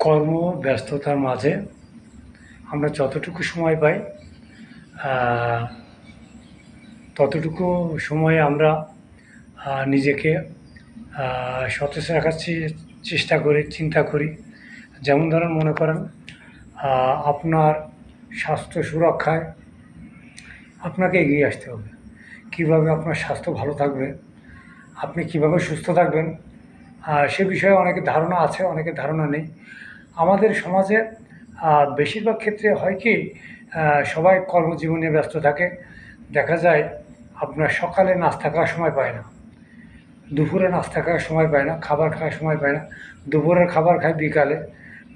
কর্মব্যস্ততার মাঝে আমরা যতটুকু সময় পাই ততটুকু সময়ে আমরা নিজেকে সতেজ রাখার চেষ্টা করি, চিন্তা করি। যেমন ধরেন মনে করেন আপনার স্বাস্থ্য সুরক্ষায় আপনাকে এগিয়ে আসতে হবে। কীভাবে আপনার স্বাস্থ্য ভালো থাকবে, আপনি কীভাবে সুস্থ থাকবেন, সে বিষয়ে অনেকের ধারণা আছে, অনেকের ধারণা নেই। আমাদের সমাজে বেশিরভাগ ক্ষেত্রে হয় কি, সবাই কর্মজীবনে ব্যস্ত থাকে। দেখা যায় আপনার সকালে নাস্তা খাওয়ার সময় পায় না, দুপুরে নাস্তা খাওয়ার সময় পায় না, খাবার খাওয়ার সময় পায় না। দুপুরের খাবার খায় বিকালে,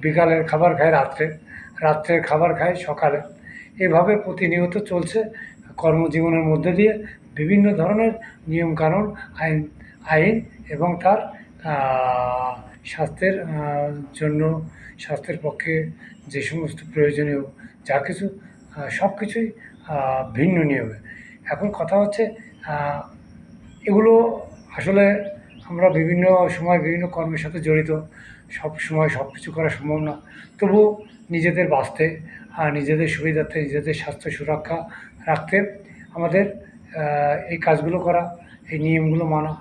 বিকালের খাবার খায় রাত্রে, রাত্রের খাবার খায় সকালে। এভাবে প্রতিনিয়ত চলছে কর্মজীবনের মধ্যে দিয়ে বিভিন্ন ধরনের নিয়মকানুন, আইন আইন এবং তার স্বাস্থ্যের জন্য, স্বাস্থ্যের পক্ষে যে সমস্ত প্রয়োজনীয় যা কিছু, সব কিছুই ভিন্ন নিয়মে। এখন কথা হচ্ছে এগুলো আসলে আমরা বিভিন্ন সময় বিভিন্ন কর্মের সাথে জড়িত, সব সময় সব কিছু করা সম্ভব না। তবুও নিজেদের বাঁচতে, নিজেদের সুবিধার্থে, নিজেদের স্বাস্থ্য সুরক্ষা রাখতে আমাদের এই কাজগুলো করা, এই নিয়মগুলো মানা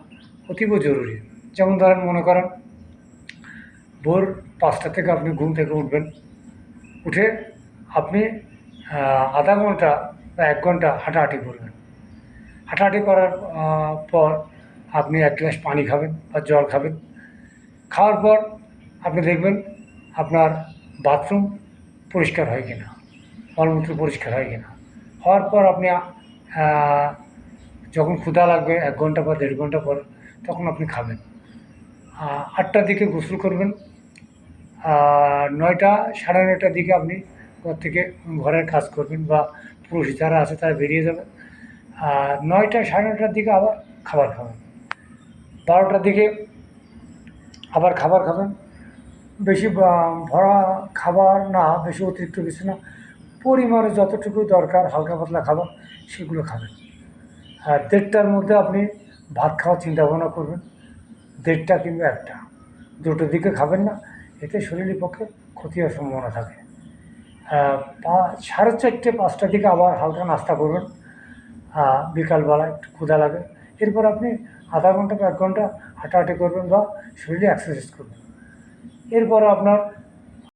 অতীব জরুরি। যেমন ধরেন মনে করেন ভোর 5টা থেকে আপনি ঘুম থেকে উঠবেন, উঠে আপনি আধা ঘন্টা বা 1 ঘন্টা হাঁটাহাঁটি করবেন। হাঁটাহাঁটি করার পর আপনি 1 গ্লাস পানি খাবেন বা জল খাবেন। খাওয়ার পর আপনি দেখবেন আপনার বাথরুম পরিষ্কার হয় কিনা, মলমূত্র পরিষ্কার হয় কিনা। হওয়ার পর আপনি যখন ক্ষুধা লাগবে 1 ঘন্টা বা 1.5 ঘন্টা পর, তখন আপনি খাবেন। 8টার দিকে গোসল করবেন। 9টা, 9:30টার দিকে আপনি ঘর থেকে ঘরের কাজ করবেন বা পুরুষ যারা আছে তারা বেরিয়ে যাবেন। 9টা, 9:30টার দিকে আবার খাবার খাবেন। 12টার দিকে আবার খাবার খাবেন। বেশি ভরা খাবার না, বেশি অতিরিক্ত কিছু না, পরিমাণে যতটুকু দরকার হালকা পাতলা খাবার সেগুলো খাবেন। আর 1:30টার মধ্যে আপনি ভাত খাওয়ার চিন্তা ভাবনা করবেন। 1:30টা কিংবা 1টা, 2টোর দিকে খাবেন না, এতে শরীরের পক্ষে ক্ষতি হওয়ার সম্ভাবনা থাকে। 4:30, 5টার দিকে আবার হালকা নাস্তা করবেন, বিকালবেলা একটু ক্ষুধা লাগে। এরপর আপনি আধা ঘন্টা বা 1 ঘন্টা হাঁটাহাঁটি করবেন বা শরীরে এক্সারসাইজ করবেন। এরপর আপনার